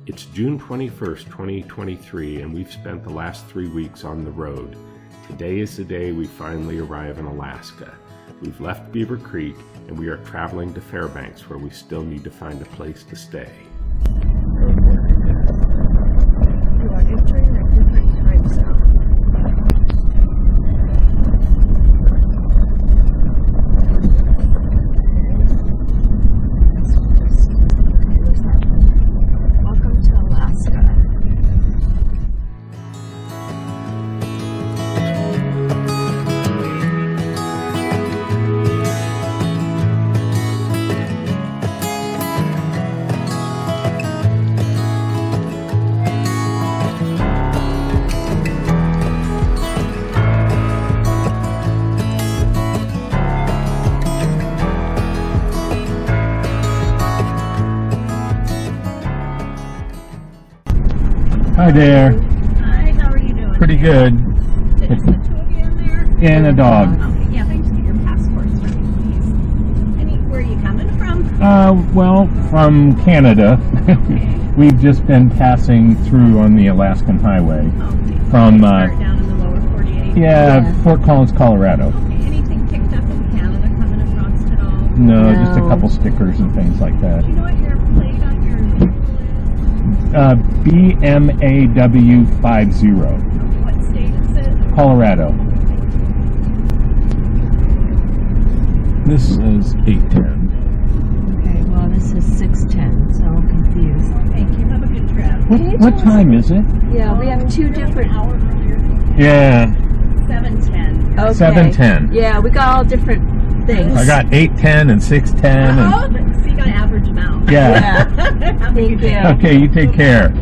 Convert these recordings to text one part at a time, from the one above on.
It's June 21st, 2023, and we've spent the last 3 weeks on the road. Today is the day we finally arrive in Alaska. We've left Beaver Creek, and we are traveling to Fairbanks, where we still need to find a place to stay. You are entering a different time zone. Welcome to Alaska. Hi there. Hi, how are you doing? Pretty good. Is the two of you in there? And a dog. Okay, yeah, thanks to get your passports for me, please. Where are you coming from? Well, from Canada. Okay. We've just been passing through on the Alaskan Highway. Okay. From, Start down in the lower 48. Yeah, Fort Collins, Colorado. Okay, anything picked up in Canada coming across at all? No, just a couple stickers and things like that. Do you know what your plate on your vehicle is? BMAW 50. What state is it? Colorado. This is 810. Okay, well, this is 6:10, so I'm confused. Thank you. Have a good trip. What time is it? Yeah, we have two different. An hour earlier. Yeah, 7:10. Okay. 7:10. Yeah, we got all different things. I got 8:10 and 6:10. Oh, so you got to average them out. Yeah. Thank you. Okay, you take care.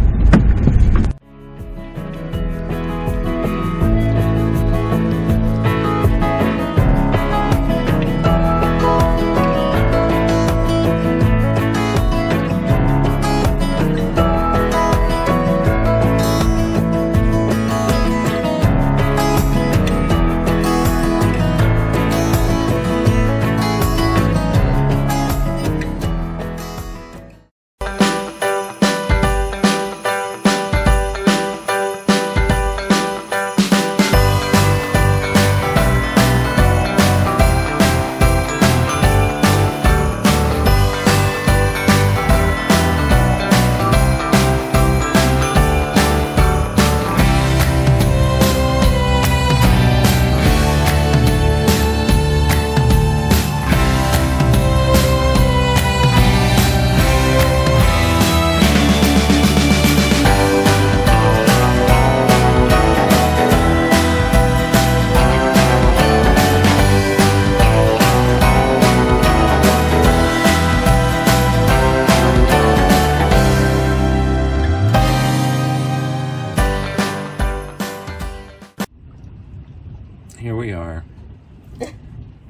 Here we are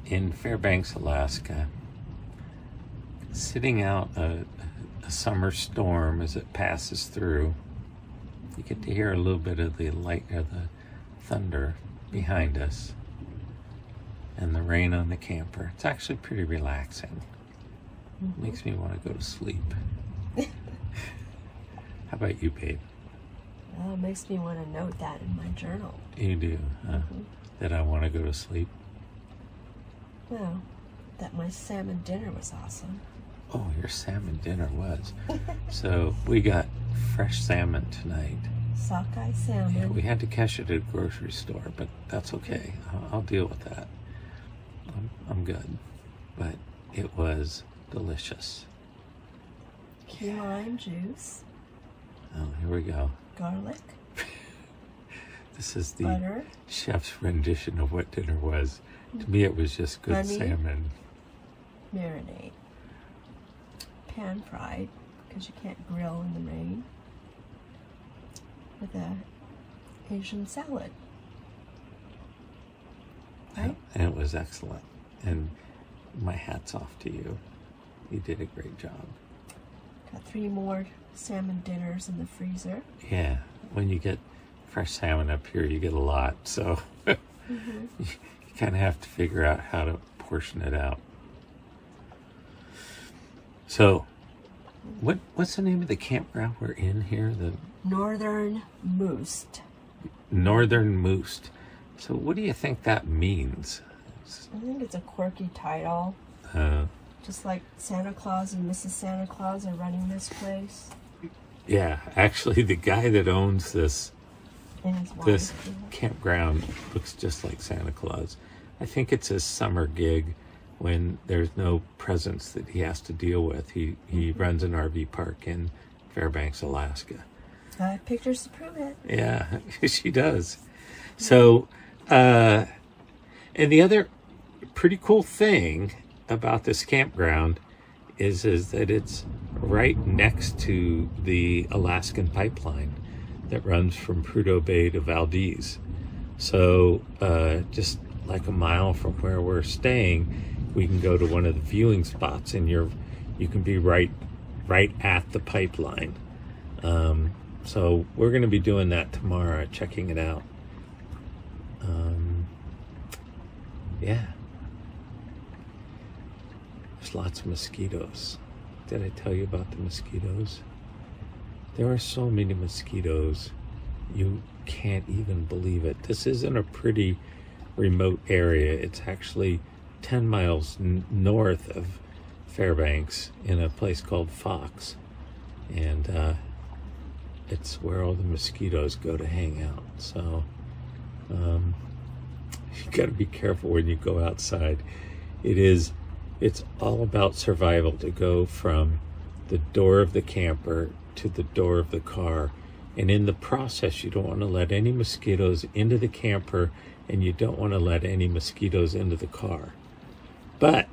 in Fairbanks, Alaska, sitting out a summer storm as it passes through. You get to hear a little bit of the light of the thunder behind us and the rain on the camper. It's actually pretty relaxing. Makes me want to go to sleep. How about you, babe? Well, it makes me want to note that in my journal. You do, huh? That I want to go to sleep? Well, that my salmon dinner was awesome. Oh, your salmon dinner was. So we got fresh salmon tonight. Sockeye salmon. Yeah, we had to catch it at a grocery store, but that's okay. I'll deal with that. I'm good. But it was delicious. Key lime juice. Oh, here we go. Garlic. This is the Butter. chef's rendition of what dinner was. To me, it was just good Honey. salmon. Marinade. Pan fried, because you can't grill in the rain. With a Asian salad. Right? And it was excellent. And my hat's off to you. You did a great job. Got 3 more salmon dinners in the freezer. Yeah, when you get fresh salmon up here, you get a lot. So you kind of have to figure out how to portion it out. So What's the name of the campground we're in here? The Northern Moose. Northern Moose. So what do you think that means? I think it's a quirky title. Just like Santa Claus and Mrs. Santa Claus are running this place. Yeah, actually the guy that owns this campground looks just like Santa Claus. I think it's his summer gig when there's no presents that he has to deal with. He runs an RV park in Fairbanks, Alaska. I have pictures to prove it. Yeah, she does. So, and the other pretty cool thing about this campground is that it's right next to the Alaskan Pipeline that runs from Prudhoe Bay to Valdez. So just like a mile from where we're staying, we can go to one of the viewing spots, and you can be right at the pipeline. So we're going to be doing that tomorrow, checking it out. Yeah. There's lots of mosquitoes. Did I tell you about the mosquitoes? There are so many mosquitoes. You can't even believe it. This isn't a pretty remote area. It's actually 10 miles north of Fairbanks in a place called Fox. And it's where all the mosquitoes go to hang out. So you got to be careful when you go outside. It's all about survival to go from the door of the camper to the door of the car. And in the process, you don't want to let any mosquitoes into the camper, and you don't want to let any mosquitoes into the car. But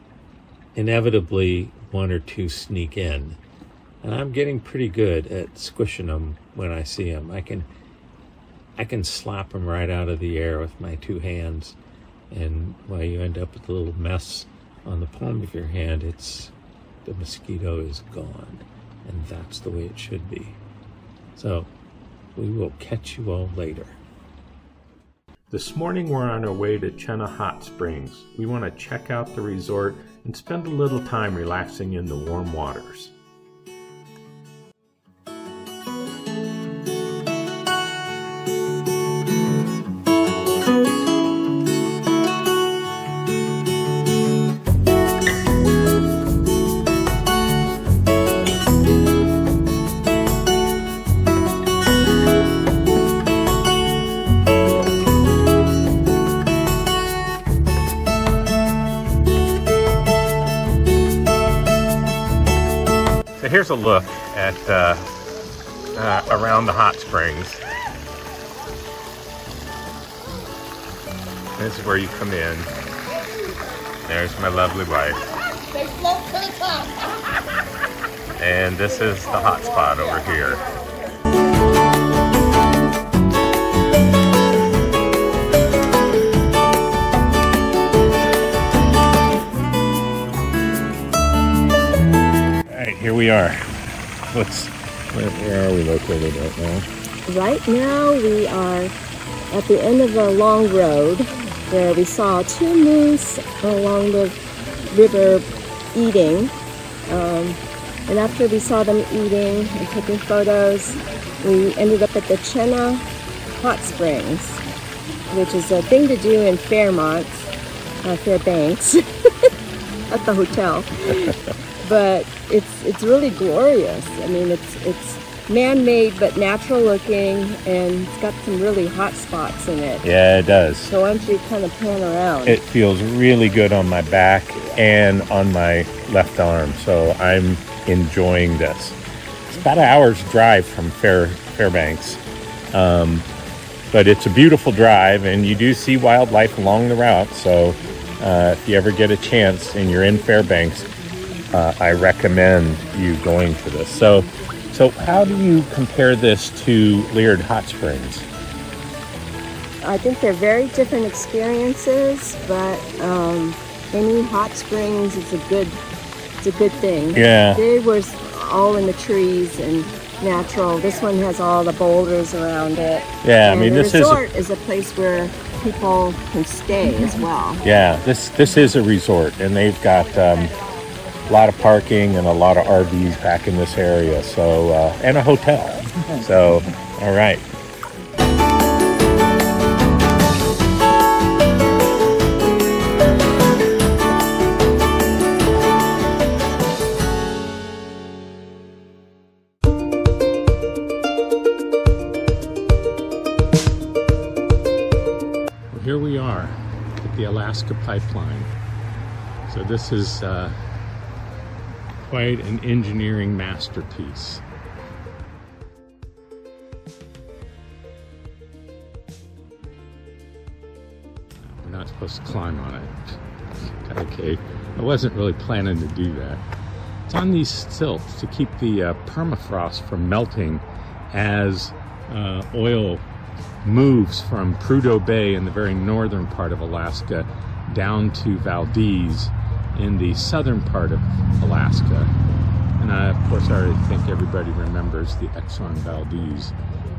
inevitably, one or two sneak in. And I'm getting pretty good at squishing them when I see them. I can slap them right out of the air with my two hands. And while you end up with a little mess on the palm of your hand, the mosquito is gone, and that's the way it should be. So we will catch you all later. This morning we're on our way to Chena Hot Springs. We want to check out the resort and spend a little time relaxing in the warm waters. So here's a look at around the hot springs. This is where you come in. There's my lovely wife. They float to the top. And this is the hot spot over here. Here we are. Where are we located right now? Right now we are at the end of a long road where we saw two moose along the river eating. And after we saw them eating and taking photos, we ended up at the Chena Hot Springs, which is a thing to do in Fairbanks, at the hotel. But it's really glorious. I mean, it's man-made but natural looking, and it's got some really hot spots in it. Yeah, it does. So why don't you kind of pan around? It feels really good on my back and on my left arm, so I'm enjoying this. It's about an hour's drive from Fairbanks, but it's a beautiful drive, and you do see wildlife along the route. So if you ever get a chance and you're in Fairbanks, I recommend you going to this. So how do you compare this to Leard Hot Springs? I think they're very different experiences, but any hot springs is a good thing. Yeah. They were all in the trees and natural. This one has all the boulders around it. Yeah, and I mean, the this resort is a place where people can stay as well. Yeah, this is a resort, and they've got a lot of parking and a lot of RVs back in this area. So, and a hotel. So, all right. Here we are at the Alaskan Pipeline. So this is quite an engineering masterpiece. We're not supposed to climb on it. Okay, I wasn't really planning to do that. It's on these stilts to keep the permafrost from melting as oil moves from Prudhoe Bay in the very northern part of Alaska down to Valdez in the southern part of Alaska. And of course, I think everybody remembers the Exxon Valdez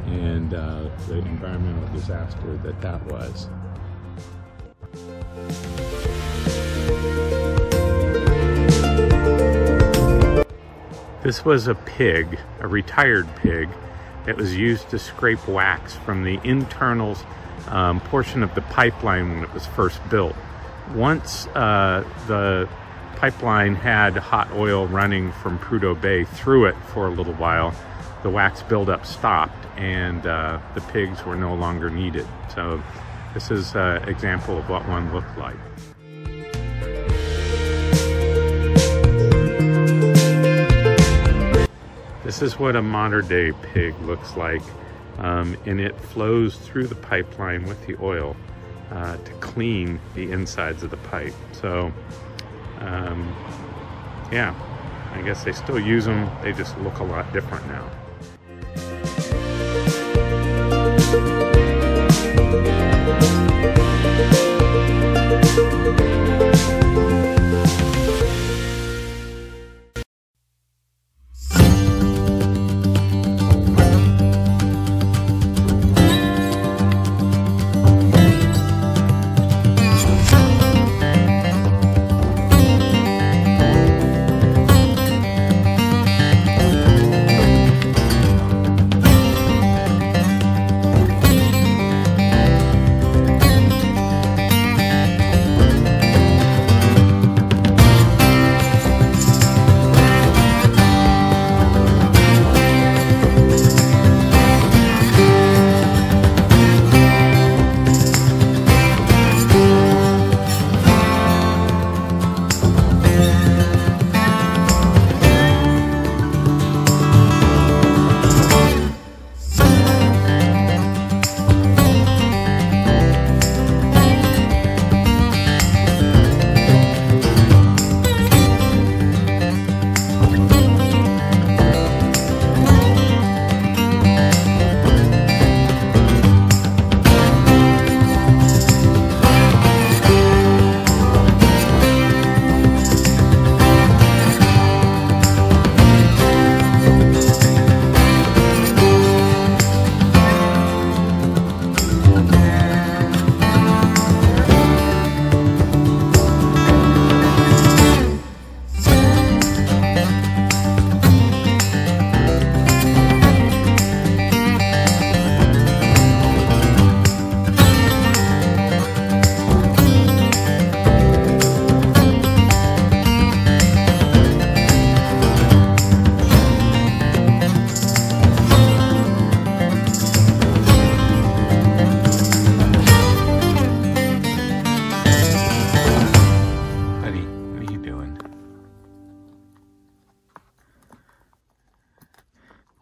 and the environmental disaster that was. This was a pig, a retired pig, that was used to scrape wax from the internal portion of the pipeline when it was first built. Once the pipeline had hot oil running from Prudhoe Bay through it for a little while, the wax buildup stopped and the pigs were no longer needed. So this is an example of what one looked like. This is what a modern day pig looks like, and it flows through the pipeline with the oil to clean the insides of the pipe. So, yeah, I guess they still use them, they just look a lot different now.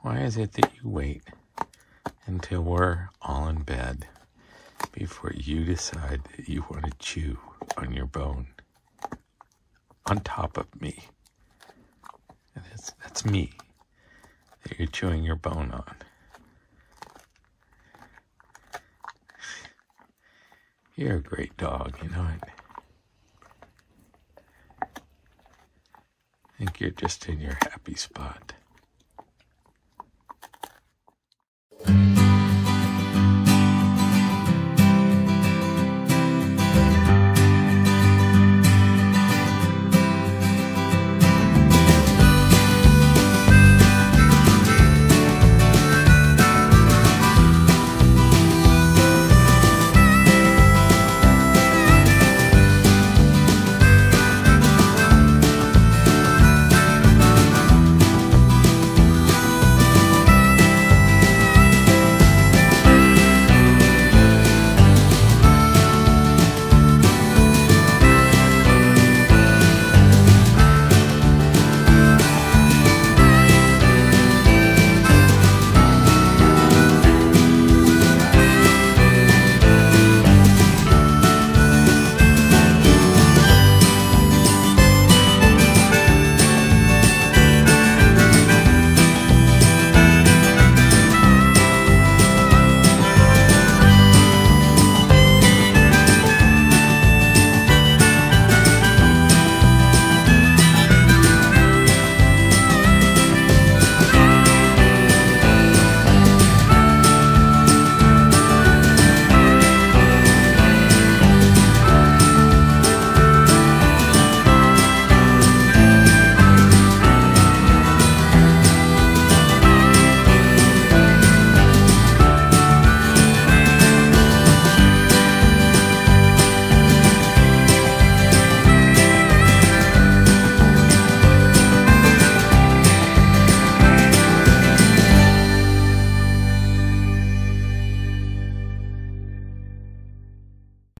Why is it that you wait until we're all in bed before you decide that you want to chew on your bone on top of me? That's me that you're chewing your bone on. You're a great dog, you know it. I think you're just in your happy spot.